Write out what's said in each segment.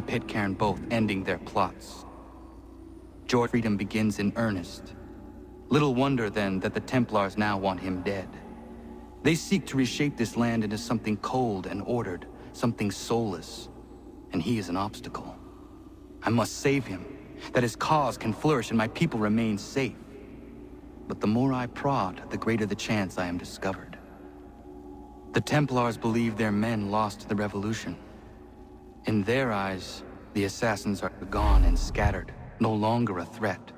Pitcairn both ending their plots. George freedom begins in earnest. Little wonder, then, that the Templars now want him dead. They seek to reshape this land into something cold and ordered, something soulless. And he is an obstacle. I must save him, that his cause can flourish and my people remain safe. But the more I prod, the greater the chance I am discovered. The Templars believe their men lost the revolution. In their eyes, the assassins are gone and scattered, no longer a threat.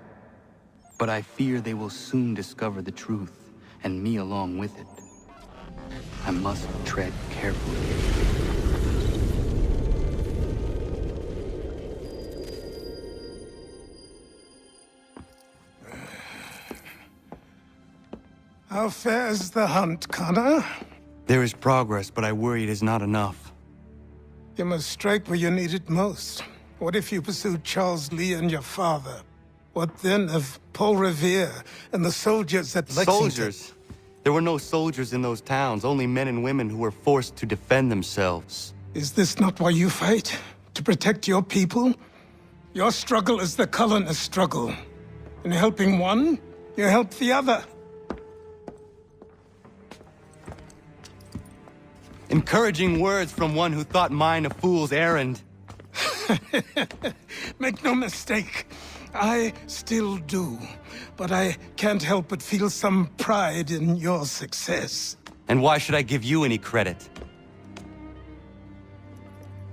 But I fear they will soon discover the truth, and me along with it. I must tread carefully. How fares the hunt, Connor? There is progress, but I worry it is not enough. You must strike where you need it most. What if you pursued Charles Lee and your father? What then of Paul Revere and the soldiers at Lexington? Soldiers? There were no soldiers in those towns, only men and women who were forced to defend themselves. Is this not why you fight? To protect your people? Your struggle is the colonist struggle. In helping one, you help the other. Encouraging words from one who thought mine a fool's errand. Make no mistake, I still do. But I can't help but feel some pride in your success. And why should I give you any credit?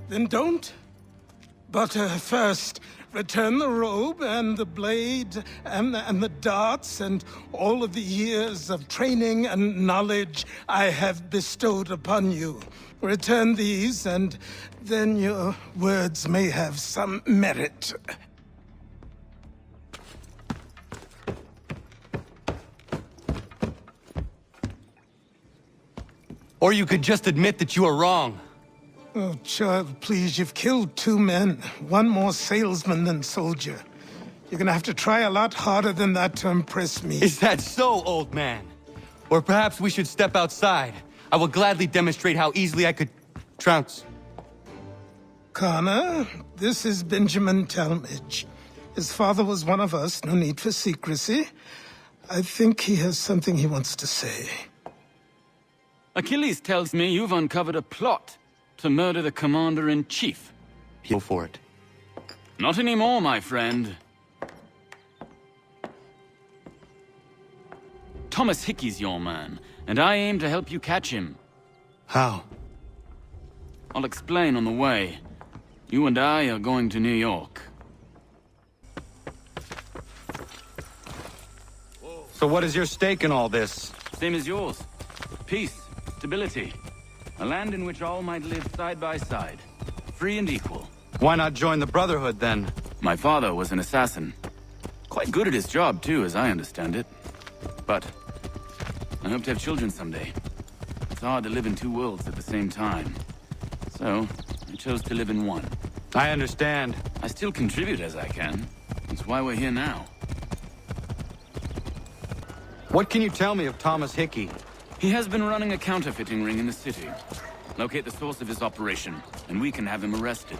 Then don't. But first, return the robe and the blade and the darts and all of the years of training and knowledge I have bestowed upon you. Return these, and then your words may have some merit. Or you could just admit that you are wrong. Oh, child, please, you've killed 2 men. One more salesman than soldier. You're gonna have to try a lot harder than that to impress me. Is that so, old man? Or perhaps we should step outside. I will gladly demonstrate how easily I could trounce. Connor, this is Benjamin Talmadge. His father was one of us, no need for secrecy. I think he has something he wants to say. Achilles tells me you've uncovered a plot to murder the Commander-in-Chief. Go for it. Not anymore, my friend. Thomas Hickey's your man, and I aim to help you catch him. How? I'll explain on the way. You and I are going to New York. So what is your stake in all this? Same as yours. Peace, stability. A land in which all might live side by side. Free and equal. Why not join the Brotherhood, then? My father was an assassin. Quite good at his job, too, as I understand it. But I hope to have children someday. It's hard to live in 2 worlds at the same time. So, I chose to live in one. I understand. I still contribute as I can. That's why we're here now. What can you tell me of Thomas Hickey? He has been running a counterfeiting ring in the city. Locate the source of his operation, and we can have him arrested.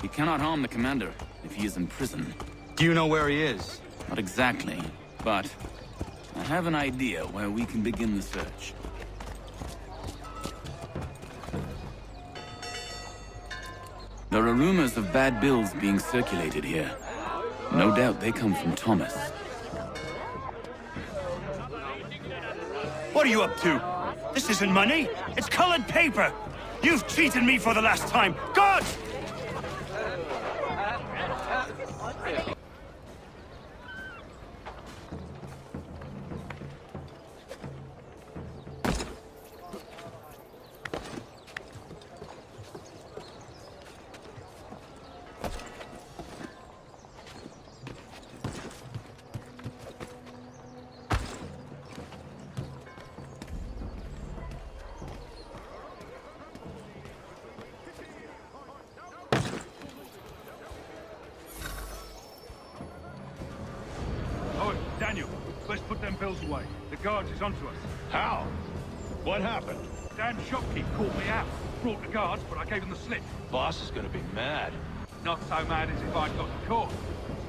He cannot harm the commander if he is in prison. Do you know where he is? Not exactly, but I have an idea where we can begin the search. There are rumors of bad bills being circulated here. No doubt they come from Thomas. What are you up to? This isn't money. It's colored paper. You've cheated me for the last time. God! Daniel, let's put them bills away. The guards is onto us. How? What happened? Dan Shopkeep called me out. Brought the guards, but I gave him the slip. Boss is gonna be mad. Not so mad as if I'd got caught.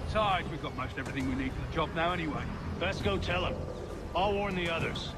Besides, we've got most everything we need for the job now anyway. Best go tell him. I'll warn the others.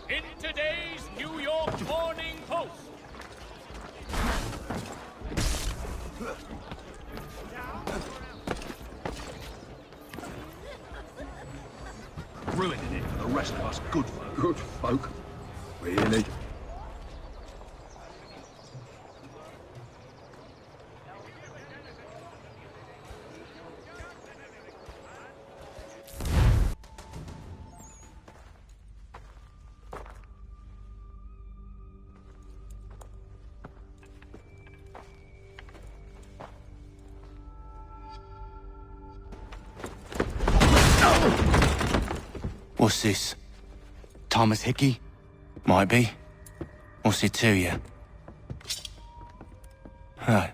In today's New York Morning Post. Ruining it for the rest of us good folk. Good folk? Really? What's this? Thomas Hickey? Might be. What's it to you? Oh,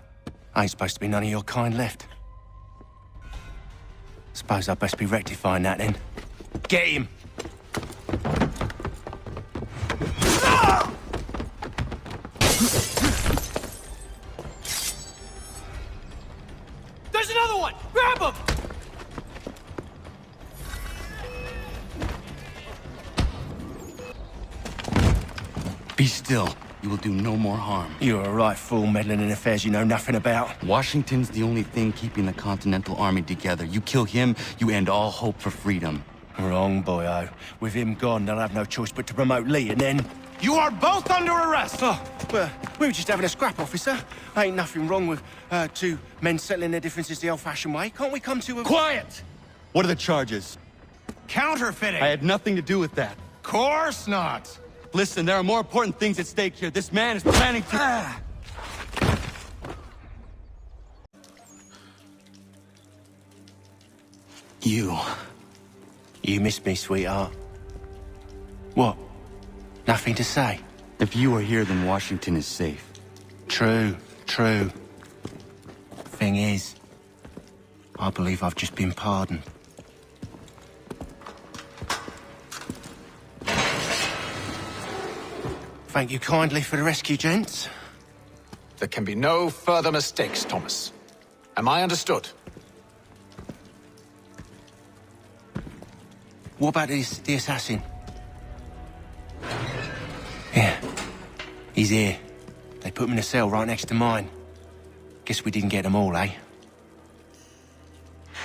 ain't supposed to be none of your kind left. Suppose I'd best be rectifying that then. Get him! There's another one! Grab him! Be still. You will do no more harm. You're a right fool meddling in affairs you know nothing about. Washington's the only thing keeping the Continental Army together. You kill him, you end all hope for freedom. Wrong, boyo. With him gone, they'll have no choice but to promote Lee, and then... You are both under arrest! Oh, well, we were just having a scrap, officer. Ain't nothing wrong with two men settling their differences the old-fashioned way. Can't we come to a... Quiet! What are the charges? Counterfeiting! I had nothing to do with that. Course not! Listen, there are more important things at stake here. This man is planning to... You missed me, sweetheart. What? Nothing to say? If you are here, then Washington is safe. True, true. Thing is, I believe I've just been pardoned. Thank you kindly for the rescue, gents. There can be no further mistakes, Thomas. Am I understood? What about the assassin? Yeah, he's here. They put him in a cell right next to mine. Guess we didn't get them all, eh?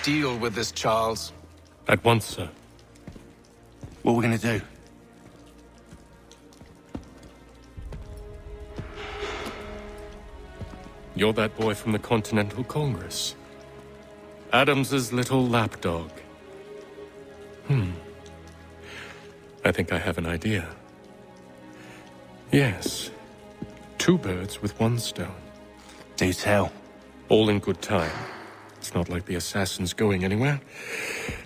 Deal with this, Charles. At once, sir. What are we gonna do? You're that boy from the Continental Congress. Adams's little lapdog. I think I have an idea. Yes. Two birds with one stone. Do tell. All in good time. It's not like the assassin's going anywhere.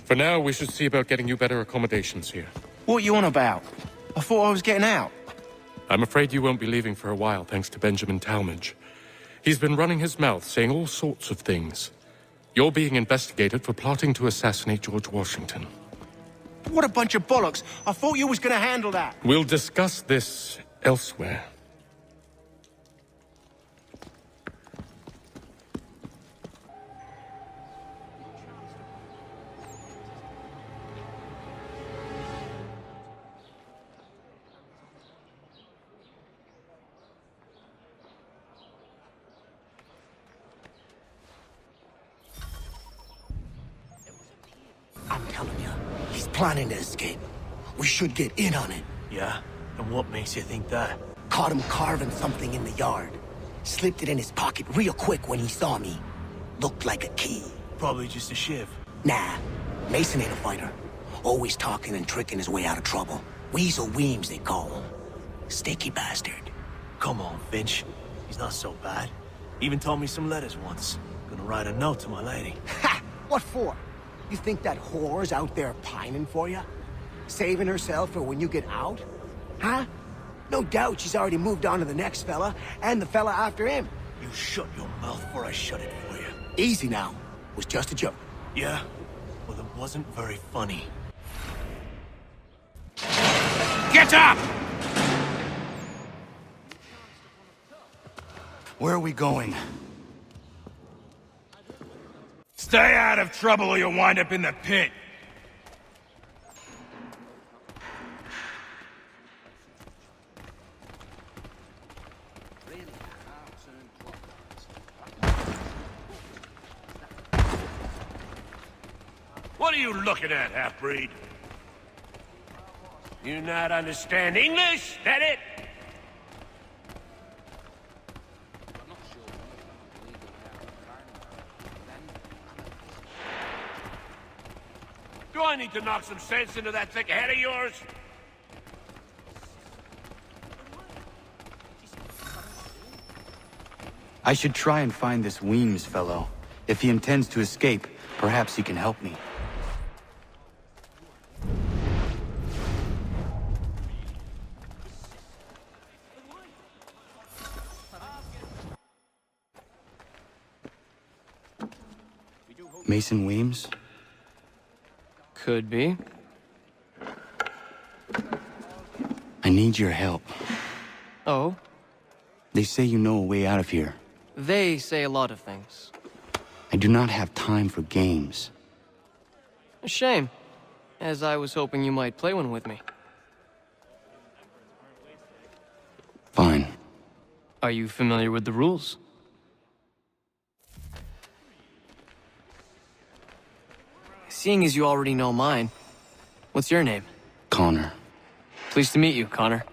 For now, we should see about getting you better accommodations here. What are you on about? I thought I was getting out. I'm afraid you won't be leaving for a while, thanks to Benjamin Talmadge. He's been running his mouth, saying all sorts of things. You're being investigated for plotting to assassinate George Washington. What a bunch of bollocks. I thought you was gonna handle that. We'll discuss this elsewhere. I'm telling you, he's planning to escape. We should get in on it. Yeah? And what makes you think that? Caught him carving something in the yard. Slipped it in his pocket real quick when he saw me. Looked like a key. Probably just a shiv. Nah, Mason ain't a fighter. Always talking and tricking his way out of trouble. Weasel Weems, they call him. Sticky bastard. Come on, Finch. He's not so bad. Even told me some letters once. Gonna write a note to my lady. Ha! What for? You think that whore's out there pining for you? Saving herself for when you get out? Huh? No doubt she's already moved on to the next fella, and the fella after him. You shut your mouth before I shut it for you. Easy now. Was just a joke. Yeah? Well, it wasn't very funny. Get up! Where are we going? Stay out of trouble or you'll wind up in the pit. What are you looking at, half-breed? You not understand English? That it? Do I need to knock some sense into that thick head of yours? I should try and find this Weems fellow. If he intends to escape, perhaps he can help me. Mason Weems? Could be. I need your help. Oh? They say you know a way out of here. They say a lot of things. I do not have time for games. A shame, as I was hoping you might play one with me. Fine. Are you familiar with the rules? Seeing as you already know mine, what's your name? Connor. Pleased to meet you, Connor.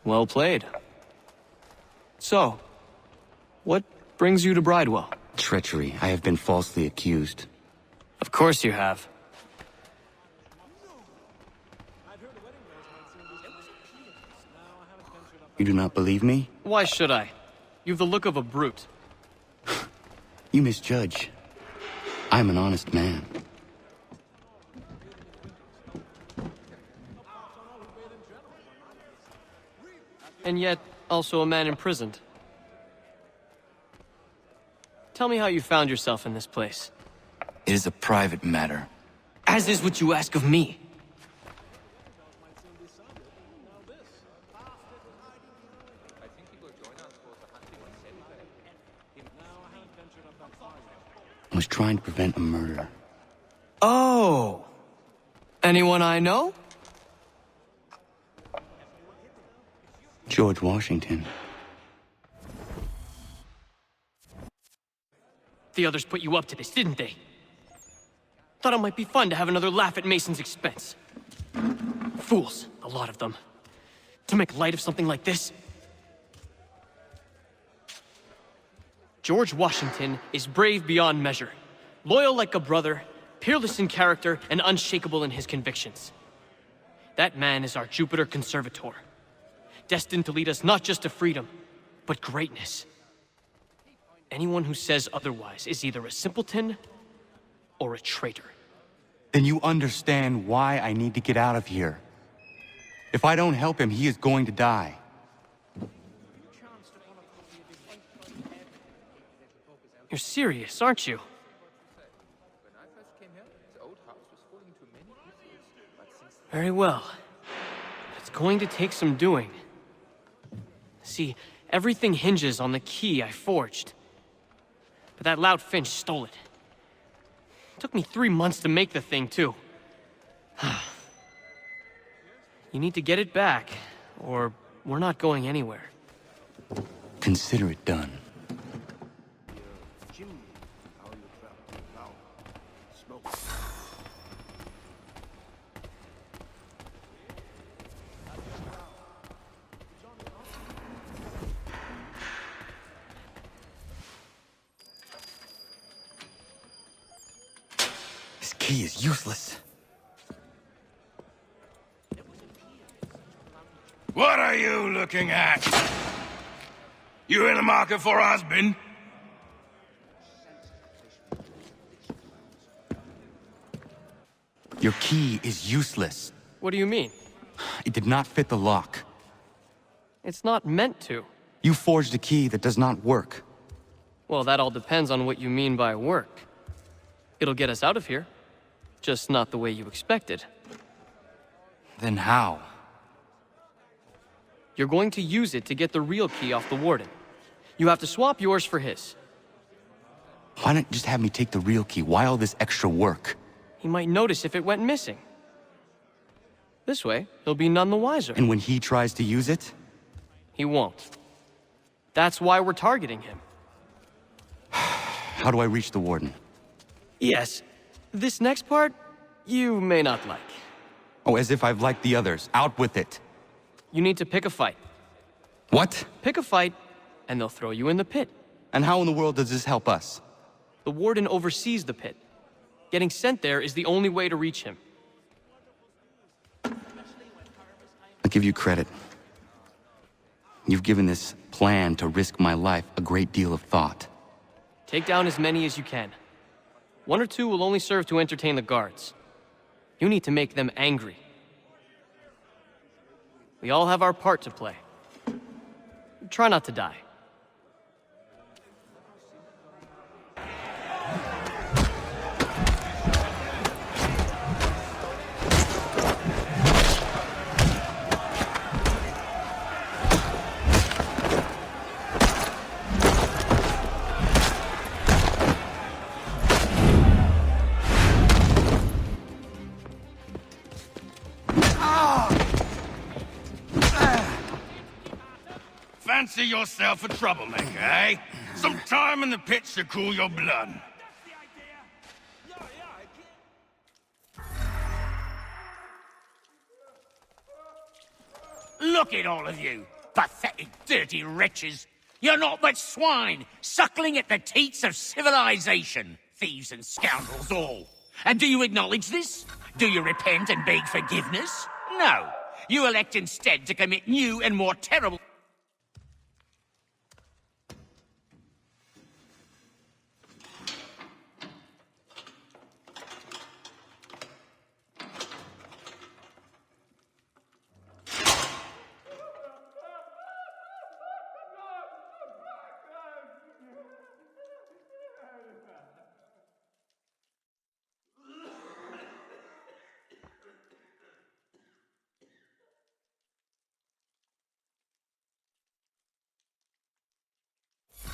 Well played. So, what brings you to Bridewell? Treachery. I have been falsely accused. Of course you have. You do not believe me? Why should I? You've the look of a brute. You misjudge. I'm an honest man. And yet, also a man imprisoned. Tell me how you found yourself in this place. It is a private matter. As is what you ask of me. I was trying to prevent a murder. Oh! Anyone I know? George Washington. The others put you up to this, didn't they? Thought it might be fun to have another laugh at Mason's expense. Fools, a lot of them. To make light of something like this. George Washington is brave beyond measure, loyal like a brother, peerless in character, and unshakable in his convictions. That man is our Jupiter Conservator, destined to lead us not just to freedom, but greatness. Anyone who says otherwise is either a simpleton or a traitor. Then you understand why I need to get out of here. If I don't help him, he is going to die. You're serious, aren't you? Very well. It's going to take some doing. See, everything hinges on the key I forged. But that lout Finch stole it. Took me 3 months to make the thing, too. You need to get it back, or we're not going anywhere. Consider it done. This key is useless. What are you looking at? You in the market for a husband? Your key is useless. What do you mean? It did not fit the lock. It's not meant to. You forged a key that does not work. Well, that all depends on what you mean by work. It'll get us out of here. Just not the way you expected. Then how? You're going to use it to get the real key off the Warden. You have to swap yours for his. Why not just have me take the real key? Why all this extra work? He might notice if it went missing. This way, he'll be none the wiser. And when he tries to use it? He won't. That's why we're targeting him. How do I reach the Warden? Yes. This next part, you may not like. Oh, as if I've liked the others. Out with it. You need to pick a fight. What? Pick a fight, and they'll throw you in the pit. And how in the world does this help us? The Warden oversees the pit. Getting sent there is the only way to reach him. I'll give you credit. You've given this plan to risk my life a great deal of thought. Take down as many as you can. 1 or 2 will only serve to entertain the guards. You need to make them angry. We all have our part to play. Try not to die. Fancy yourself a troublemaker, eh? Some time in the pits to cool your blood. Look at all of you, pathetic, dirty wretches. You're not but swine, suckling at the teats of civilization. Thieves and scoundrels all. And do you acknowledge this? Do you repent and beg forgiveness? No. You elect instead to commit new and more terrible...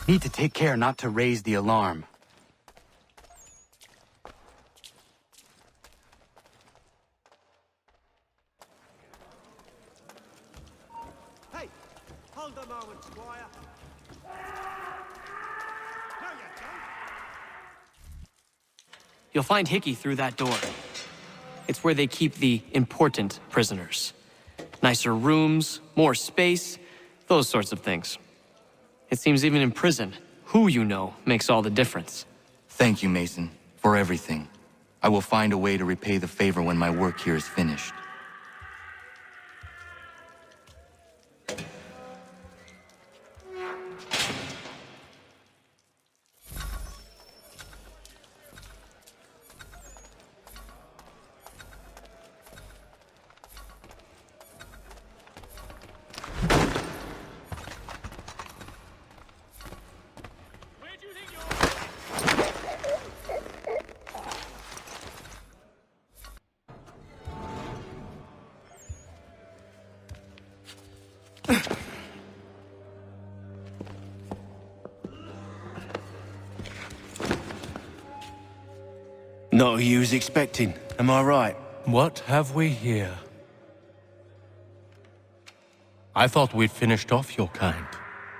Need to take care not to raise the alarm. Hey, hold a moment, Squire. No, you don't. You'll find Hickey through that door. It's where they keep the important prisoners. Nicer rooms, more space, those sorts of things. It seems even in prison, who you know makes all the difference. Thank you, Mason, for everything. I will find a way to repay the favor when my work here is finished. Not who you was expecting, am I right? What have we here? I thought we'd finished off your kind.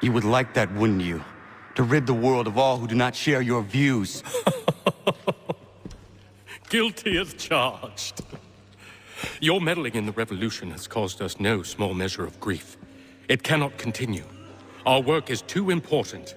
You would like that, wouldn't you? To rid the world of all who do not share your views. Guilty as charged. Your meddling in the revolution has caused us no small measure of grief. It cannot continue. Our work is too important.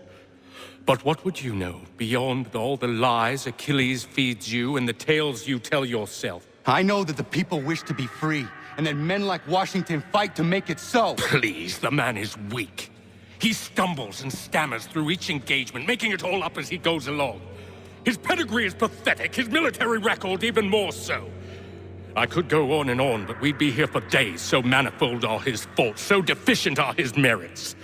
But what would you know beyond all the lies Achilles feeds you and the tales you tell yourself? I know that the people wish to be free, and that men like Washington fight to make it so. Please, the man is weak. He stumbles and stammers through each engagement, making it all up as he goes along. His pedigree is pathetic, his military record even more so. I could go on, but we'd be here for days, so manifold are his faults, so deficient are his merits.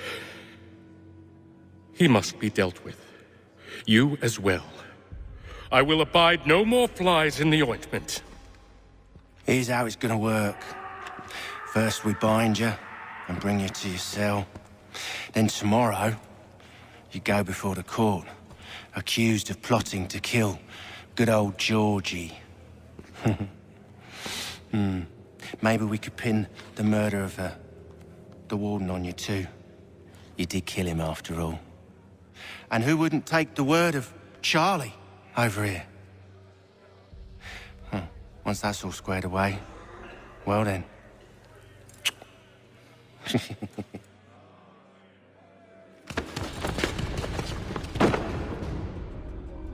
He must be dealt with. You as well. I will abide no more flies in the ointment. Here's how it's gonna work. First we bind you and bring you to your cell. Then tomorrow, you go before the court, accused of plotting to kill good old Georgie. Maybe we could pin the murder of the warden on you too. You did kill him after all. And who wouldn't take the word of Charlie over here? Once that's all squared away, well then.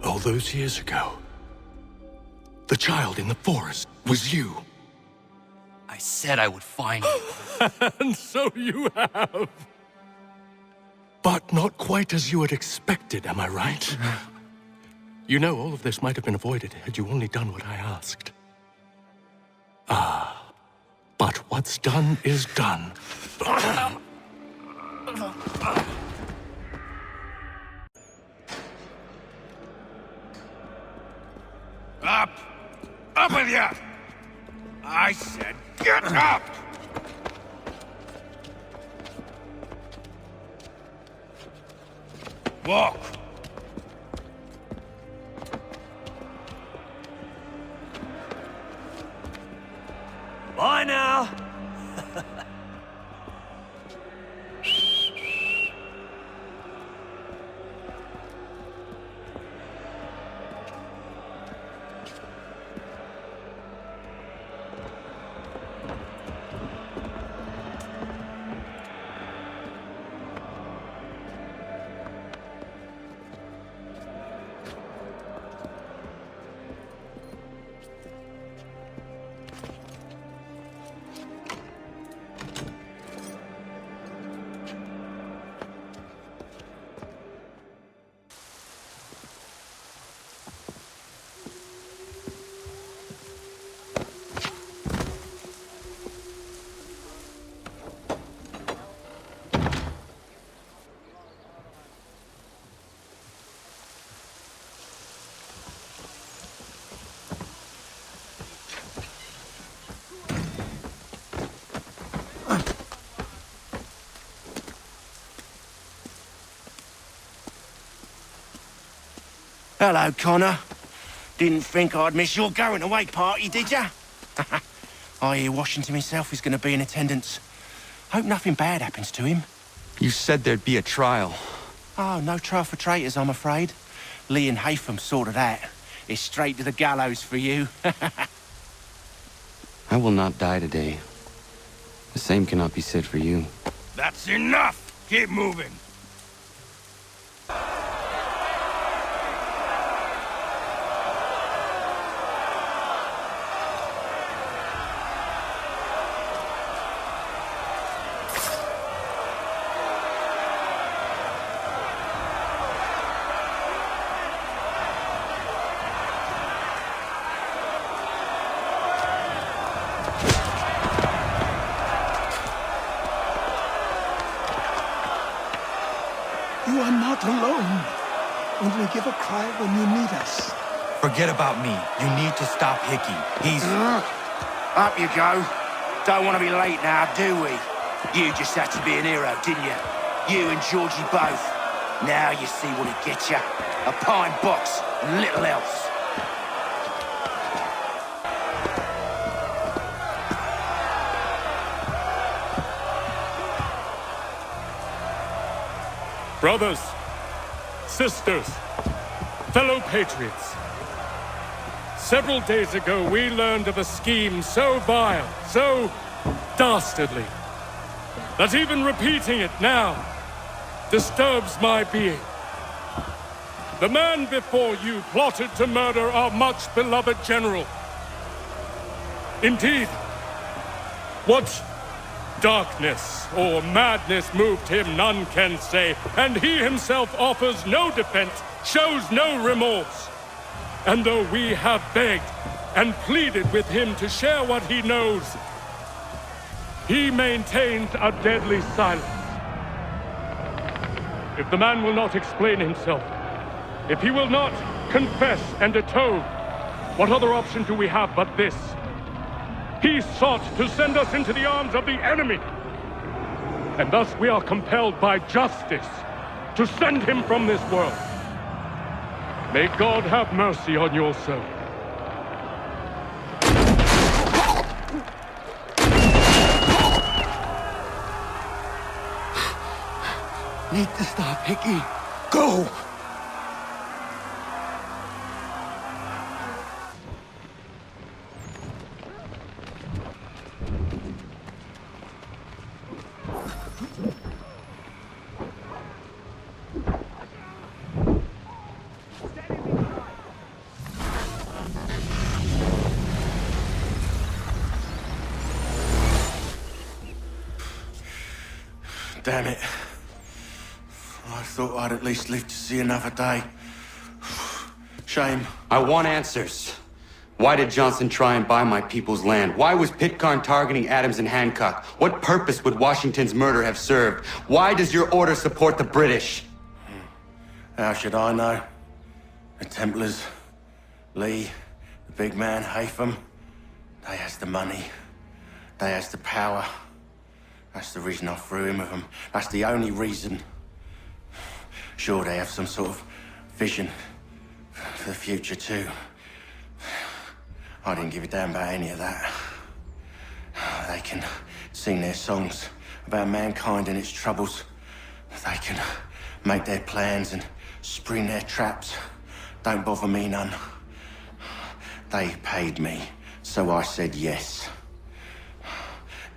All those years ago, the child in the forest was you. I said I would find you. And so you have. But not quite as you had expected, am I right? You know, all of this might have been avoided had you only done what I asked. But what's done is done. Up! Up with you! I said get up! Walk! Bye now. Hello, Connor. Didn't think I'd miss your going away party, did ya? I hear Washington himself is going to be in attendance. Hope nothing bad happens to him. You said there'd be a trial. Oh, no trial for traitors, I'm afraid. Lee and Haytham sorted that. It's straight to the gallows for you. I will not die today. The same cannot be said for you. That's enough! Keep moving! You are not alone. Only give a cry when you need us. Forget about me. You need to stop Hickey. He's... Up you go. Don't want to be late now, do we? You just had to be an hero, didn't you? You and Georgie both. Now you see what it gets you. A pine box and little else. Brothers, sisters, fellow patriots. Several days ago, we learned of a scheme so vile, so dastardly, that even repeating it now disturbs my being. The man before you plotted to murder our much-beloved general. Indeed, what darkness or madness moved him, none can say, and he himself offers no defense, shows no remorse. And though we have begged and pleaded with him to share what he knows, he maintains a deadly silence. If the man will not explain himself, if he will not confess and atone, what other option do we have but this? He sought to send us into the arms of the enemy. And thus we are compelled by justice to send him from this world. May God have mercy on your soul. Need to stop, Hickey. Go! Damn it. I thought I'd at least live to see another day. Shame. I want answers. Why did Johnson try and buy my people's land? Why was Pitcairn targeting Adams and Hancock? What purpose would Washington's murder have served? Why does your order support the British? How should I know? The Templars, Lee, the big man, Haytham, they has the money. They has the power. That's the reason I threw in with them. That's the only reason. Sure, they have some sort of vision for the future, too. I didn't give a damn about any of that. They can sing their songs about mankind and its troubles. They can make their plans and spring their traps. Don't bother me none. They paid me, so I said yes.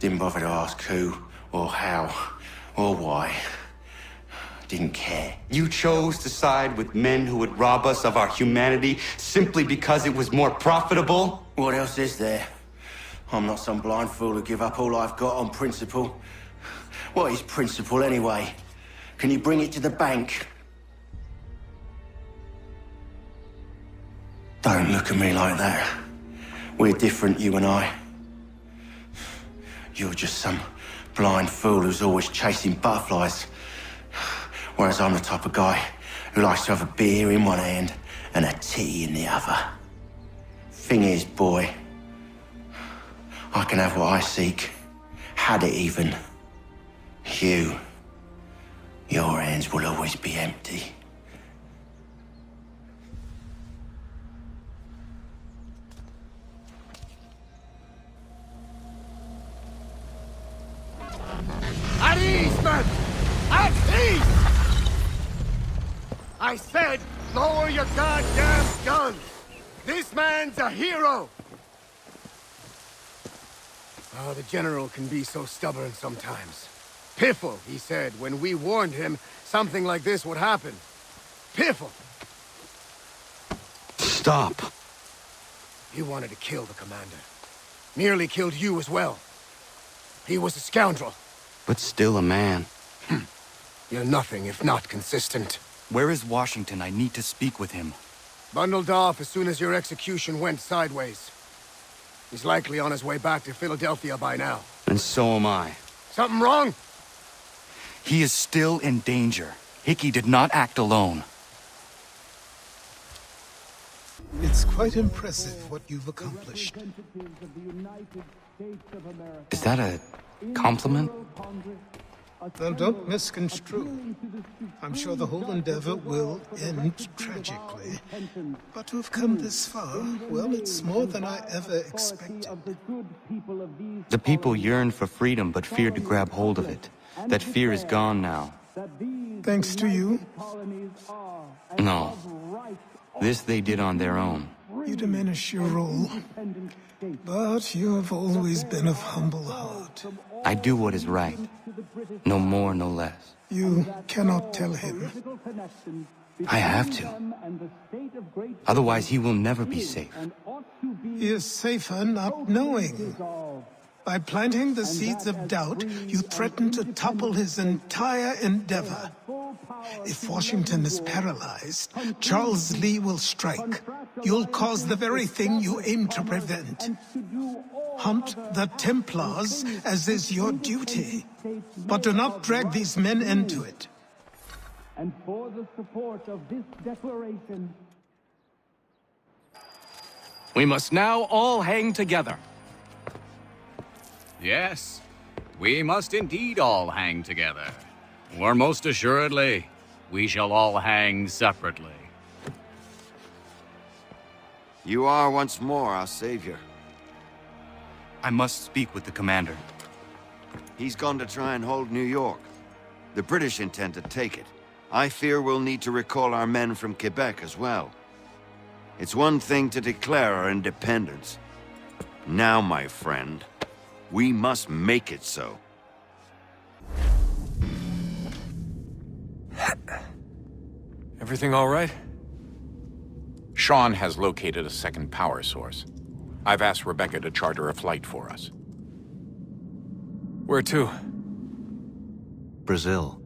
Didn't bother to ask who, or how, or why. Didn't care. You chose to side with men who would rob us of our humanity simply because it was more profitable? What else is there? I'm not some blind fool who give up all I've got on principle. What is principle anyway? Can you bring it to the bank? Don't look at me like that. We're different, you and I. You're just some blind fool who's always chasing butterflies. Whereas I'm the type of guy who likes to have a beer in one hand and a tea in the other. Thing is, boy, I can have what I seek. Had it even. Your hands will always be empty. At ease, men! At ease! I said, lower your goddamn guns! This man's a hero! Oh, the General can be so stubborn sometimes. Piffle, he said, when we warned him something like this would happen. Piffle! Stop. He wanted to kill the commander. Nearly killed you as well. He was a scoundrel. But still a man. You're nothing if not consistent. Where is Washington? I need to speak with him. Bundled off as soon as your execution went sideways. He's likely on his way back to Philadelphia by now. And so am I. Something wrong? He is still in danger. Hickey did not act alone. It's quite impressive what you've accomplished. Is that a compliment? Now, don't misconstrue. I'm sure the whole endeavor will end tragically. But to have come this far, well, it's more than I ever expected. The people yearn for freedom but feared to grab hold of it. That fear is gone now. Thanks to you? No. This they did on their own. You diminish your role. But you have always been of humble heart. I do what is right. No more, no less. You cannot tell him. I have to. Otherwise, he will never be safe. He is safer not knowing. By planting the seeds of doubt, you threaten to topple his entire endeavor. If Washington is paralyzed, Charles Lee will strike. You'll cause the very thing you aim to prevent. Hunt the Templars, as is your duty. But do not drag these men into it. And for the support of this declaration, we must now all hang together. Yes, we must indeed all hang together. Or most assuredly, we shall all hang separately. You are once more our savior. I must speak with the commander. He's gone to try and hold New York. The British intend to take it. I fear we'll need to recall our men from Quebec as well. It's one thing to declare our independence. Now, my friend, we must make it so. Everything all right? Sean has located a second power source. I've asked Rebecca to charter a flight for us. Where to? Brazil.